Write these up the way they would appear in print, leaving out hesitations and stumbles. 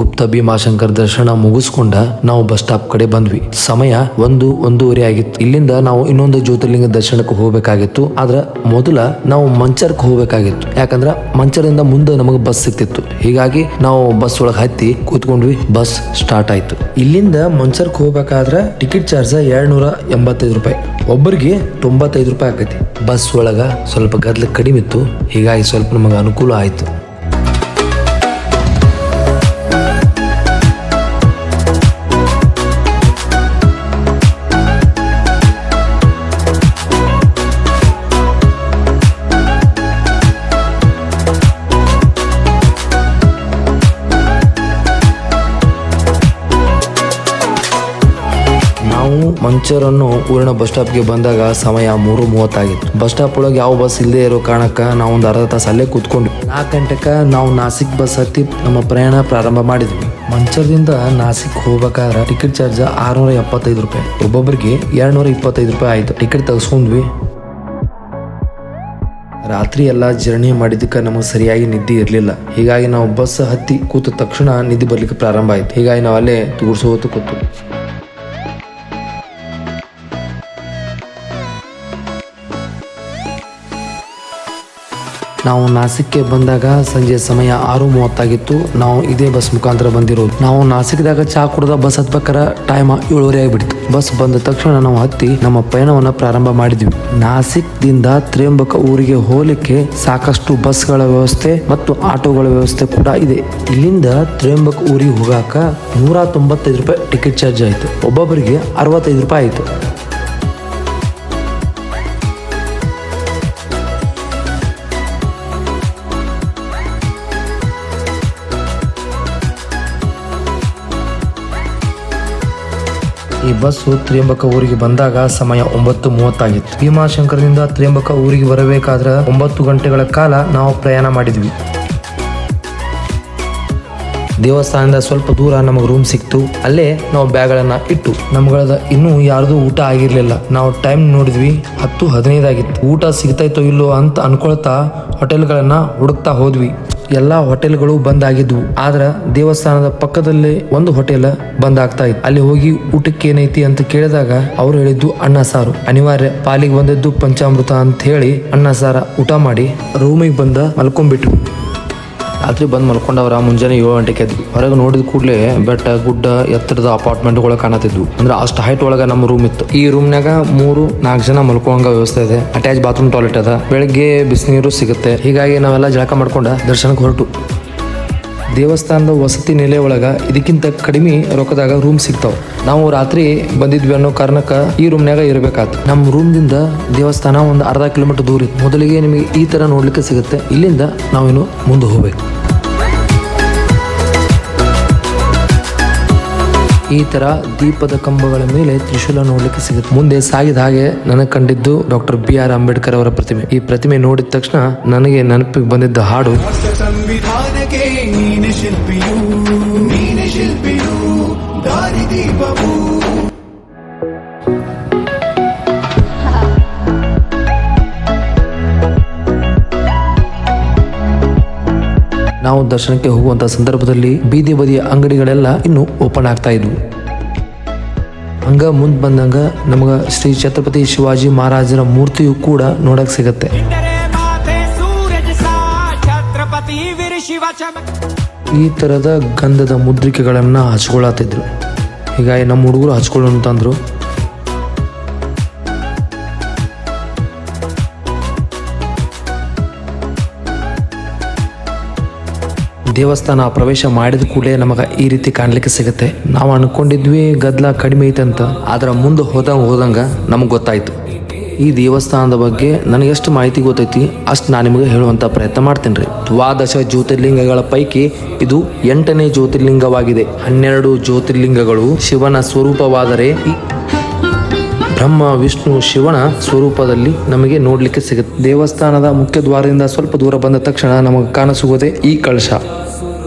ಗುಪ್ತ ಭೀಮಾಶಂಕರ್ ದರ್ಶನ ಮುಗಿಸ್ಕೊಂಡ ನಾವು bus stop ಕಡೆ ಬಂದ್ವಿ. ಸಮಯ 1:30 ಆಗಿತ್ತು. ಇಲ್ಲಿಂದ ನಾವು ಇನ್ನೊಂದು ಜ್ಯೋತಿರ್ಲಿಂಗ ದರ್ಶನಕ್ಕೆ ಹೋಗ್ಬೇಕಾಗಿತ್ತು. ಆದ್ರ ಮೊದಲ ನಾವು ಮಂಚರ್ಕ್ ಹೋಗ್ಬೇಕಾಗಿತ್ತು. ಯಾಕಂದ್ರ ಮಂಚರಿಂದ ಮುಂದೆ ನಮಗೆ ಬಸ್ ಸಿಕ್ತಿತ್ತು. ಹೀಗಾಗಿ ನಾವು ಬಸ್ ಒಳಗೆ ಹತ್ತಿ ಕೂತ್ಕೊಂಡ್ವಿ. ಬಸ್ ಸ್ಟಾರ್ಟ್ ಆಯ್ತು. ಇಲ್ಲಿಂದ ಮಂಚರ್ಕ್ ಹೋಗ್ಬೇಕಾದ್ರ ಟಿಕೆಟ್ ಚಾರ್ಜ್ 285 ರೂಪಾಯಿ, ಒಬ್ಬರಿಗೆ 95 ರೂಪಾಯಿ ಆಕೈತಿ. ಬಸ್ ಒಳಗ ಸ್ವಲ್ಪ ಗದ್ಲ ಕಡಿಮೆ ಇತ್ತು. ಹೀಗಾಗಿ ಸ್ವಲ್ಪ ನಮಗೆ ಅನುಕೂಲ ಆಯ್ತು. ಮಂಚರನ್ನು ಊರಿನ ಬಸ್ ಸ್ಟಾಪ್ಗೆ ಬಂದಾಗ ಸಮಯ 3:30 ಆಗಿತ್ತು. ಬಸ್ ಸ್ಟಾಪ್ ಒಳಗೆ ಯಾವ ಬಸ್ ಇಲ್ಲದೆ ಇರೋ ಕಾರಣಕ್ಕ ನಾವು ಒಂದು ಅರ್ಧ ತಾಸು ಅಲ್ಲೇ ಕೂತ್ಕೊಂಡ್ವಿ. 4 ಗಂಟೆಗೆ ನಾವು ನಾಸಿಕ್ ಬಸ್ ಹತ್ತಿ ನಮ್ಮ ಪ್ರಯಾಣ ಪ್ರಾರಂಭ ಮಾಡಿದ್ವಿ. ಮಂಚರದಿಂದ ನಾಸಿಕ್ ಹೋಗ್ಬೇಕಾದ್ರೆ ಟಿಕೆಟ್ ಚಾರ್ಜ್ 675 ರೂಪಾಯಿ, ಒಬ್ಬೊಬ್ಬರಿಗೆ 225 ರೂಪಾಯಿ ಆಯ್ತು. ಟಿಕೆಟ್ ತೆಗೆಸ್ಕೊಂಡ್ವಿ. ರಾತ್ರಿ ಎಲ್ಲ ಜರ್ನಿ ಮಾಡಿದ್ದಕ್ಕೆ ನಮಗೆ ಸರಿಯಾಗಿ ನಿದ್ದೆ ಇರಲಿಲ್ಲ. ಹೀಗಾಗಿ ನಾವು ಬಸ್ ಹತ್ತಿ ಕೂತ ತಕ್ಷಣ ನಿದ್ದೆ ಬರ್ಲಿಕ್ಕೆ ಪ್ರಾರಂಭ ಆಯ್ತು. ಹೀಗಾಗಿ ನಾವು ಅಲ್ಲೇ ತುಗುಡ್ಸೋತು ಕೂತು. ನಾವು ನಾಸಿಕ್ಗೆ ಬಂದಾಗ ಸಂಜೆ ಸಮಯ 6:30 ಆಗಿತ್ತು. ನಾವು ಇದೇ ಬಸ್ ಮುಖಾಂತರ ಬಂದಿರೋದು. ನಾವು ನಾಸಿಕ್ದಾಗ ಚಾ ಕುಡ್ದ ಬಸ್ ಹತ್ಬೇಕಾರೆ ಟೈಮ್ 7:30 ಆಗಿಬಿಡ್ತು. ಬಸ್ ಬಂದ ತಕ್ಷಣ ನಾವು ಹತ್ತಿ ನಮ್ಮ ಪಯಣವನ್ನ ಪ್ರಾರಂಭ ಮಾಡಿದ್ವಿ. ನಾಸಿಕ್ ದಿಂದ ತ್ರ್ಯಂಬಕ ಊರಿಗೆ ಹೋಗ್ಲಿಕ್ಕೆ ಸಾಕಷ್ಟು ಬಸ್ಗಳ ವ್ಯವಸ್ಥೆ ಮತ್ತು ಆಟೋಗಳ ವ್ಯವಸ್ಥೆ ಕೂಡ ಇದೆ. ಇಲ್ಲಿಂದ ತ್ರ್ಯಂಬಕ ಊರಿಗೆ ಹೋಗಾಕ 195 ರೂಪಾಯಿ ಟಿಕೆಟ್ ಚಾರ್ಜ್ ಆಯ್ತು. ಒಬ್ಬೊಬ್ಬರಿಗೆ 65 ರೂಪಾಯಿ ಆಯ್ತು. ಈ ಬಸ್ಸು ತ್ರ್ಯಂಬಕ ಊರಿಗೆ ಬಂದಾಗ ಸಮಯ 9:30 ಆಗಿತ್ತು. ಭೀಮಾಶಂಕರದಿಂದ ತ್ರ್ಯಂಬಕ ಊರಿಗೆ ಬರಬೇಕಾದ್ರೆ 9 ಗಂಟೆಗಳ ಕಾಲ ನಾವು ಪ್ರಯಾಣ ಮಾಡಿದ್ವಿ. ದೇವಸ್ಥಾನದಿಂದ ಸ್ವಲ್ಪ ದೂರ ನಮಗೆ ರೂಮ್ ಸಿಕ್ತು. ಅಲ್ಲೇ ನಾವು ಬ್ಯಾಗ್ಗಳನ್ನ ಇಟ್ಟು ನಮ್ಗಳದ ಇನ್ನೂ ಯಾರ್ದು ಊಟ ಆಗಿರ್ಲಿಲ್ಲ. ನಾವು ಟೈಮ್ ನೋಡಿದ್ವಿ 10:15 ಆಗಿತ್ತು. ಊಟ ಸಿಗ್ತಾಯ್ತೋ ಇಲ್ಲೋ ಅಂತ ಅನ್ಕೊಳ್ತಾ ಹೋಟೆಲ್ಗಳನ್ನ ಹುಡುಕ್ತಾ ಹೋದ್ವಿ. ಎಲ್ಲಾ ಹೋಟೆಲ್ಗಳು ಬಂದ್ ಆಗಿದ್ವು. ಆದ್ರ ದೇವಸ್ಥಾನದ ಪಕ್ಕದಲ್ಲಿ ಒಂದು ಹೋಟೆಲ್ ಬಂದ್ ಆಗ್ತಾ ಇತ್ತು. ಅಲ್ಲಿ ಹೋಗಿ ಊಟಕ್ಕೆ ಏನೈತಿ ಅಂತ ಕೇಳಿದಾಗ ಅವ್ರು ಹೇಳಿದ್ದು ಅನ್ನ ಸಾರು. ಅನಿವಾರ್ಯ, ಪಾಲಿಗೆ ಬಂದದ್ದು ಪಂಚಾಮೃತ ಅಂತ ಹೇಳಿ ಅನ್ನ ಸಾರ ಊಟ ಮಾಡಿ ರೂಮಿಗೆ ಬಂದ ಮಲ್ಕೊಂಡ್ಬಿಟ್ವಿ. ರಾತ್ರಿ ಬಂದು ಮಲ್ಕೊಂಡವ್ರ ಮುಂಜಾನೆ 7 ಗಂಟೆಗೆ ಎದ್ವಿ. ಹೊರಗೆ ನೋಡಿದ ಕೂಡಲೇ ಬೆಟ್ಟ ಗುಡ್ಡ ಎತ್ತರದ ಅಪಾರ್ಟ್ಮೆಂಟ್ಗಳು ಕಾಣತಿದ್ವು. ಅಂದ್ರೆ ಅಷ್ಟು ಹೈಟ್ ಒಳಗ ನಮ್ಮ ರೂಮ್ ಇತ್ತು. ಈ ರೂಮ್ನಾಗ 3-4 ಜನ ಮಲ್ಕೊಂಡಂಗ ವ್ಯವಸ್ಥೆ ಇದೆ. ಅಟ್ಯಾಚ್ ಬಾತ್ರೂಮ್, ಟಾಯ್ಲೆಟ್ ಅದ. ಬೆಳಗ್ಗೆ ಬಿಸಿನೀರು ಸಿಗುತ್ತೆ. ಹೀಗಾಗಿ ನಾವೆಲ್ಲ ಜಳಕ ಮಾಡ್ಕೊಂಡ ದರ್ಶನಕ್ಕೆ ಹೊರಟು. ದೇವಸ್ಥಾನದ ವಸತಿ ನೆಲೆ ಒಳಗ ಇದಕ್ಕಿಂತ ಕಡಿಮೆ ರೊಕ್ಕದಾಗ ರೂಮ್ ಸಿಗ್ತಾವ. ನಾವು ರಾತ್ರಿ ಬಂದಿದ್ವಿ ಅನ್ನೋ ಕಾರಣಕ್ಕ ಈ ರೂಮ್ನಾಗ ಇರಬೇಕಾಯ್ತು. ನಮ್ಮ ರೂಮ್ದಿಂದ ದೇವಸ್ಥಾನ ಒಂದು ಅರ್ಧ ಕಿಲೋಮೀಟರ್ ದೂರ ಇತ್ತು. ಮೊದಲಿಗೆ ನಿಮಗೆ ಈ ತರ ನೋಡ್ಲಿಕ್ಕೆ ಸಿಗುತ್ತೆ. ಇಲ್ಲಿಂದ ನಾವೇನು ಮುಂದೆ ಹೋಗ್ಬೇಕು. ಈ ತರ ದೀಪದ ಕಂಬಗಳ ಮೇಲೆ ತ್ರಿಶೂಲ ನೋಡ್ಲಿಕ್ಕೆ ಸಿಗುತ್ತೆ. ಮುಂದೆ ಸಾಗಿದ ಹಾಗೆ ನನಗೆ ಕಂಡಿದ್ದು ಡಾಕ್ಟರ್ BR ಅಂಬೇಡ್ಕರ್ ಅವರ ಪ್ರತಿಮೆ. ಈ ಪ್ರತಿಮೆ ನೋಡಿದ ತಕ್ಷಣ ನನಗೆ ನೆನಪಿಗೆ ಬಂದಿದ್ದ ಹಾಡು ನಾವು ದರ್ಶನಕ್ಕೆ ಹೋಗುವಂತ ಸಂದರ್ಭದಲ್ಲಿ ಬೀದಿ ಬದಿಯ ಅಂಗಡಿಗಳೆಲ್ಲ ಇನ್ನು ಓಪನ್ ಆಗ್ತಾ ಇದ್ವು. ಹಂಗ ಮುಂದ್ ಬಂದಂಗ ನಮಗ ಶ್ರೀ ಛತ್ರಪತಿ ಶಿವಾಜಿ ಮಹಾರಾಜರ ಮೂರ್ತಿಯು ಕೂಡ ನೋಡಕ್ ಸಿಗತ್ತೆ. ಈ ತರದ ಗಂಧದ ಮುದ್ರಿಕೆಗಳನ್ನ ಹಚ್ಕೊಳತಿದ್ರು. ಹೀಗಾಗಿ ನಮ್ಮ ಹುಡುಗರು ಹಚ್ಕೊಳ್ಳು ಅಂತಂದ್ರು. ದೇವಸ್ಥಾನ ಪ್ರವೇಶ ಮಾಡಿದ ಕೂಡಲೇ ನಮಗೆ ಈ ರೀತಿ ಕಾಣ್ಲಿಕ್ಕೆ ಸಿಗುತ್ತೆ. ನಾವು ಅನ್ಕೊಂಡಿದ್ವಿ ಗದ್ಲ ಕಡಿಮೆ ಐತಂತ. ಆದ್ರ ಮುಂದೆ ಹೋದಂಗ ನಮಗೆ ಗೊತ್ತಾಯ್ತು. ಈ ದೇವಸ್ಥಾನದ ಬಗ್ಗೆ ನನಗೆಷ್ಟು ಮಾಹಿತಿ ಗೊತ್ತೈತಿ ಅಷ್ಟು ನಾನು ನಿಮಗೆ ಹೇಳುವಂತ ಪ್ರಯತ್ನ ಮಾಡ್ತೀನಿ ರೀ. 12 ಜ್ಯೋತಿರ್ಲಿಂಗಗಳ ಪೈಕಿ ಇದು 8ನೇ ಜ್ಯೋತಿರ್ಲಿಂಗವಾಗಿದೆ. 12 ಜ್ಯೋತಿರ್ಲಿಂಗಗಳು ಶಿವನ ಸ್ವರೂಪವಾದರೆ ಬ್ರಹ್ಮ ವಿಷ್ಣು ಶಿವನ ಸ್ವರೂಪದಲ್ಲಿ ನಮಗೆ ನೋಡ್ಲಿಕ್ಕೆ ಸಿಗುತ್ತೆ. ದೇವಸ್ಥಾನದ ಮುಖ್ಯ ದ್ವಾರದಿಂದ ಸ್ವಲ್ಪ ದೂರ ಬಂದ ತಕ್ಷಣ ನಮಗೆ ಕಾಣಸಿಗೋದೆ ಈ ಕಳಶ.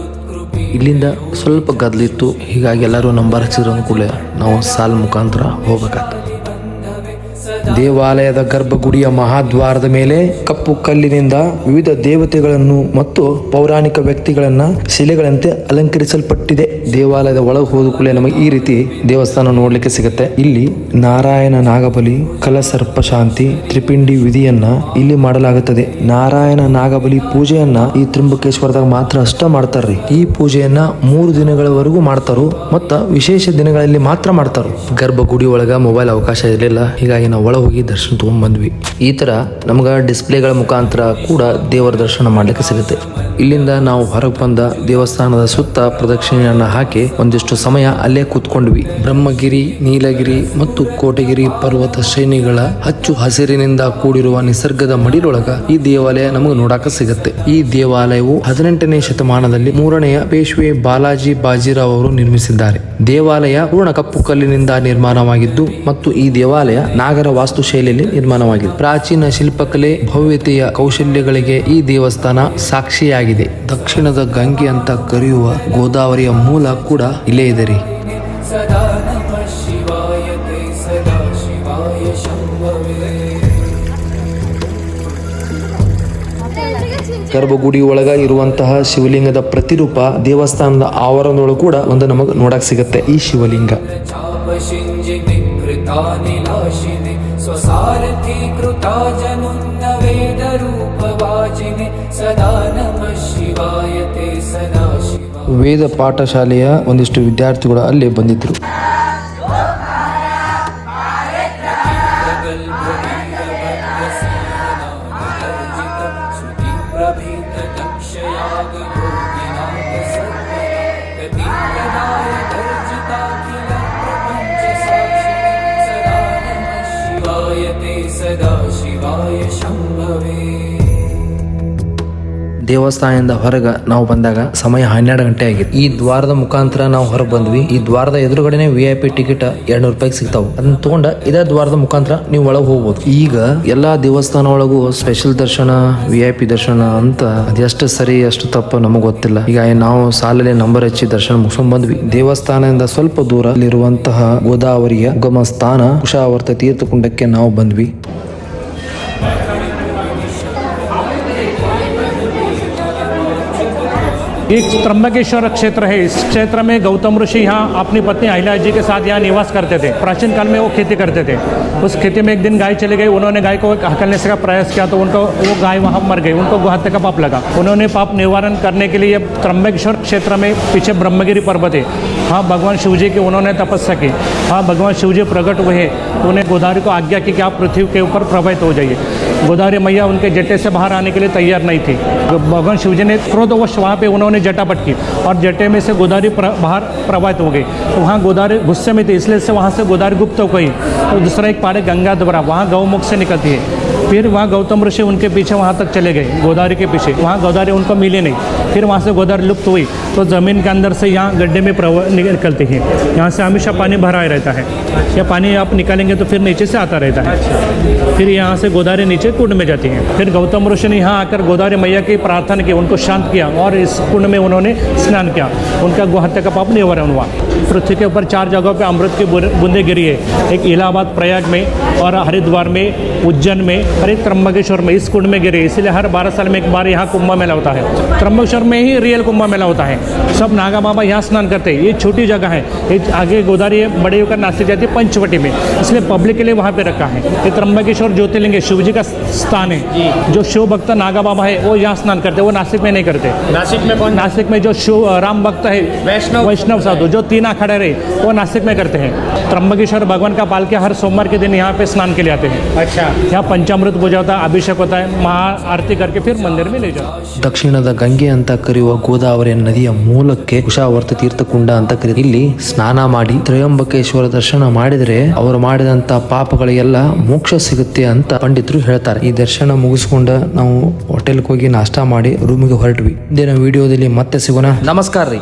ಇಲ್ಲಿಂದ ಸ್ವಲ್ಪ ಗದ್ಲಿತ್ತು. ಹೀಗಾಗಿ ಎಲ್ಲರೂ ನಂಬರ್ ಹಚ್ಚಿರೋ ಕೂಡಲೇ ನಾವು ಸಾಲ್ ಮುಖಾಂತರ ಹೋಗ್ಬೇಕಾಗ್ತದೆ. ದೇವಾಲಯದ ಗರ್ಭಗುಡಿಯ ಮಹಾದ್ವಾರದ ಮೇಲೆ ಕಪ್ಪು ಕಲ್ಲಿನಿಂದ ವಿವಿಧ ದೇವತೆಗಳನ್ನು ಮತ್ತು ಪೌರಾಣಿಕ ವ್ಯಕ್ತಿಗಳನ್ನ ಶಿಲೆಗಳಂತೆ ಅಲಂಕರಿಸಲ್ಪಟ್ಟಿದೆ. ದೇವಾಲಯದ ಒಳಗೆ ಹೋದ ಕೂಡಲೇ ನಮಗೆ ಈ ರೀತಿ ದೇವಸ್ಥಾನ ನೋಡ್ಲಿಕ್ಕೆ ಸಿಗುತ್ತೆ. ಇಲ್ಲಿ ನಾರಾಯಣ ನಾಗಬಲಿ, ಕಲಸರ್ಪ ಶಾಂತಿ, ತ್ರಿಪಿಂಡಿ ವಿಧಿಯನ್ನ ಇಲ್ಲಿ ಮಾಡಲಾಗುತ್ತದೆ. ನಾರಾಯಣ ನಾಗಬಲಿ ಪೂಜೆಯನ್ನ ಈ ತ್ರಿಂಬಕೇಶ್ವರದಾಗ ಮಾತ್ರ ಅಷ್ಟ ಮಾಡ್ತಾರ್ರಿ. ಈ ಪೂಜೆಯನ್ನ 3 ದಿನಗಳವರೆಗೂ ಮಾಡ್ತಾರೋ ಮತ್ತ ವಿಶೇಷ ದಿನಗಳಲ್ಲಿ ಮಾತ್ರ ಮಾಡ್ತಾರೋ. ಗರ್ಭಗುಡಿ ಒಳಗ ಮೊಬೈಲ್ ಅವಕಾಶ ಇರಲಿಲ್ಲ, ಹೀಗಾಗಿ ನಾವು ಒಳಗೆ ಹೋಗಿ ದರ್ಶನ ತಗೊಂಡ್ ಬಂದ್ವಿ. ಈ ತರ ನಮ್ಗ ಡಿಸ್ಪ್ಲೇಗಳ ಮುಖಾಂತರ ಕೂಡ ದೇವರ ದರ್ಶನ ಮಾಡ್ಲಿಕ್ಕೆ ಸಿಗುತ್ತೆ. ಇಲ್ಲಿಂದ ನಾವು ಹೊರಗೆ ಬಂದ ದೇವಸ್ಥಾನದ ಸುತ್ತ ಪ್ರದಕ್ಷಿಣೆಯನ್ನ ಹಾಕಿ ಒಂದಿಷ್ಟು ಸಮಯ ಅಲ್ಲೇ ಕೂತ್ಕೊಂಡ್ವಿ. ಬ್ರಹ್ಮಗಿರಿ, ನೀಲಗಿರಿ ಮತ್ತು ಕೋಟಗಿರಿ ಪರ್ವತ ಶ್ರೇಣಿಗಳ ಹಚ್ಚು ಹಸಿರಿನಿಂದ ಕೂಡಿರುವ ನಿಸರ್ಗದ ಮಡಿಲೊಳಗ ಈ ದೇವಾಲಯ ನಮಗೆ ನೋಡಾಕ ಸಿಗುತ್ತೆ. ಈ ದೇವಾಲಯವು 18ನೇ ಶತಮಾನದಲ್ಲಿ 3ನೆಯ ಪೇಶ್ವೆ ಬಾಲಾಜಿ ಬಾಜಿರಾವ್ ಅವರು ನಿರ್ಮಿಸಿದ್ದಾರೆ. ದೇವಾಲಯ ಪೂರ್ಣ ಕಪ್ಪು ಕಲ್ಲಿನಿಂದ ನಿರ್ಮಾಣವಾಗಿದ್ದು ಮತ್ತು ಈ ದೇವಾಲಯ ನಾಗರ ವಾಸ್ತು ಶೈಲಿಯಲ್ಲಿ ನಿರ್ಮಾಣವಾಗಿದೆ. ಪ್ರಾಚೀನ ಶಿಲ್ಪಕಲೆ ಭವ್ಯತೆಯ ಕೌಶಲ್ಯಗಳಿಗೆ ಈ ದೇವಸ್ಥಾನ ಸಾಕ್ಷಿಯಾಗಿದೆ. ದಕ್ಷಿಣದ ಗಂಗೆ ಅಂತ ಕರೆಯುವ ಗೋದಾವರಿಯ ಮೂಲ ಕೂಡ ಇಲ್ಲೇ ಇದೆ ರೀ. ಗರ್ಭಗುಡಿ ಒಳಗ ಇರುವಂತಹ ಶಿವಲಿಂಗದ ಪ್ರತಿರೂಪ ದೇವಸ್ಥಾನದ ಆವರಣದೊಳಗೂ ಕೂಡ ಒಂದು ನಮಗೆ ನೋಡಕ್ ಸಿಗುತ್ತೆ. ಈ ಶಿವಲಿಂಗ ವೇದ ಪಾಠಶಾಲೆಯ ಒಂದಿಷ್ಟು ವಿದ್ಯಾರ್ಥಿಗಳು ಅಲ್ಲಿ ಬಂದಿದ್ರು. ದೇವಸ್ಥಾನದಿಂದ ಹೊರಗೆ ನಾವು ಬಂದಾಗ ಸಮಯ 12 ಗಂಟೆ ಆಗಿತ್ತು. ಈ ದ್ವಾರದ ಮುಖಾಂತರ ನಾವು ಹೊರಗೆ ಬಂದ್ವಿ. ಈ ದ್ವಾರದ ಎದುರುಗಡೆನೆ VIP ಟಿಕೆಟ್ 200 ರೂಪಾಯಿಗೆ ಸಿಗ್ತಾವ. ಅದನ್ನ ತಗೊಂಡ ಇದೇ ದ್ವಾರದ ಮುಖಾಂತರ ನೀವು ಒಳಗೆ ಹೋಗ್ಬೋದು. ಈಗ ಎಲ್ಲಾ ದೇವಸ್ಥಾನ ಒಳಗೂ ಸ್ಪೆಷಲ್ ದರ್ಶನ, VIP ದರ್ಶನ ಅಂತ ಅದೆಷ್ಟು ಸರಿ ಅಷ್ಟು ತಪ್ಪು ನಮಗೆ ಗೊತ್ತಿಲ್ಲ. ಈಗ ನಾವು ಸಾಲಲ್ಲಿ ನಂಬರ್ ಹಚ್ಚಿ ದರ್ಶನ ಮುಗಿಸ್ಕೊಂಡ್ ಬಂದ್ವಿ. ದೇವಸ್ಥಾನದಿಂದ ಸ್ವಲ್ಪ ದೂರ ಇರುವಂತಹ ಗೋದಾವರಿಯ ಉಗಮ ಸ್ಥಾನ ಕುಶಾವರ್ತ ತೀರ್ಥಕುಂಡಕ್ಕೆ ನಾವು ಬಂದ್ವಿ. एक त्र्यंबकेश्वर क्षेत्र है। इस क्षेत्र में गौतम ऋषि यहाँ अपनी पत्नी अहिल्या जी के साथ यहाँ निवास करते थे। प्राचीन काल में वो खेती करते थे। उस खेती में एक दिन गाय चली गई। उन्होंने गाय को हकलने से का प्रयास किया तो उनको वो गाय वहाँ मर गई। उनको गोहत्या का पाप लगा। उन्होंने पाप निवारण करने के लिए त्र्यंबकेश्वर क्षेत्र में पीछे ब्रह्मगिरी पर्वत है, हाँ भगवान शिव जी की उन्होंने तपस्या की। हाँ भगवान शिव जी प्रकट हुए, उन्हें गोदावरी को आज्ञा की कि आप पृथ्वी के ऊपर प्रवाहित हो जाइए। गोदावरी मैया उनके जटे से बाहर आने के लिए तैयार नहीं थी। भगवान शिव जी ने क्रोधवश वहाँ पे उन्होंने जटापट की और जटे में से गोदावरी बाहर प्रवाहित हो गई। तो वहाँ गोदावरी गुस्से में थी, इसलिए से वहाँ से गोदावरी गुप्त हो गई। तो दूसरा एक पहाड़ गंगा द्वारा वहाँ गौमुख से निकलती है। फिर वहाँ गौतम ऋषि उनके पीछे वहाँ तक चले गए, गोदावरी के पीछे। वहाँ गोदावरी उनको मिली नहीं। फिर वहाँ से गोदावरी लुप्त हुई तो ज़मीन के अंदर से यहाँ गड्ढे में निकलती है। यहाँ से हमेशा पानी भरा रहता है। यह पानी आप निकालेंगे तो फिर नीचे से आता रहता है। फिर यहाँ से गोदावरी नीचे कुंड में जाती है। फिर गौतम ऋषि ने यहाँ आकर गोदावरी मैया की प्रार्थना की, उनको शांत किया और इस कुंड में उन्होंने स्नान किया। उनका गोहत्या का पाप निवारण हुआ। पृथ्वी के ऊपर 4 जगहों पे अमृत की बूंदें गिरी है। एक इलाहाबाद प्रयाग में और हरिद्वार में, उज्जैन में और एक त्र्यंबकेश्वर में। इस कुंड में गिरे, इसीलिए हर 12 साल में एक बार यहाँ कुंभ मेला होता है। त्र्यंबकेश्वर में ही रियल कुंभ मेला होता है। सब नागा बाबा यहाँ स्नान करते हैं। ये छोटी जगह है, ये आगे गोदावरी बड़े होकर नासिक जाती है पंचवटी में, इसलिए पब्लिक के लिए वहाँ पे रखा है। ये त्र्यंबकेश्वर ज्योतिर्लिंग है, शिव जी का स्थान है। जो शिव भक्त नागा बाबा है वो यहाँ स्नान करते हैं, वो नासिक में नहीं करते। नासिक में कौन? नासिक में जो शिव राम भक्त है, वैष्णव साधु जो 3 खड़े रहे, वो नासिक में करते हैं। त्र्यंबकेश्वर भगवान का पालकी हर सोमवार के दिन यहाँ पे स्नान के लिए आते हैं। अच्छा, यहाँ पंचामृत पूजा होता है, अभिषेक होता है, महाआरती करके फिर मंदिर में ले जाओ। ದಕ್ಷಿಣದ ಗಂಗೆ ಅಂತ ಕರೆಯುವ ಗೋದಾವರಿ ನದಿಯ ಮೂಲಕ್ಕೆ ಕುಶಾವರ್ತ ತೀರ್ಥಕುಂಡ ಅಂತ ಕರೀತಾರೆ. ಇಲ್ಲಿ ಸ್ನಾನ ಮಾಡಿ ತ್ರಯಂಬಕೇಶ್ವರ ದರ್ಶನ ಮಾಡಿದ್ರೆ ಅವರು ಮಾಡಿದಂತ ಪಾಪಗಳಿಗೆಲ್ಲ ಮೋಕ್ಷ ಸಿಗುತ್ತೆ ಅಂತ ಪಂಡಿತರು ಹೇಳ್ತಾರೆ. ಈ ದರ್ಶನ ಮುಗಿಸ್ಕೊಂಡ ನಾವು ಹೋಟೆಲ್ಗೆ ಹೋಗಿ ನಾಷ್ಟಾ ಮಾಡಿ ರೂಮಿಗೆ ಹೊರಟ್ವಿ. ಇಂದಿನ ವಿಡಿಯೋದಲ್ಲಿ ಮತ್ತೆ ಸಿಗೋಣ. ನಮಸ್ಕಾರ ರೀ.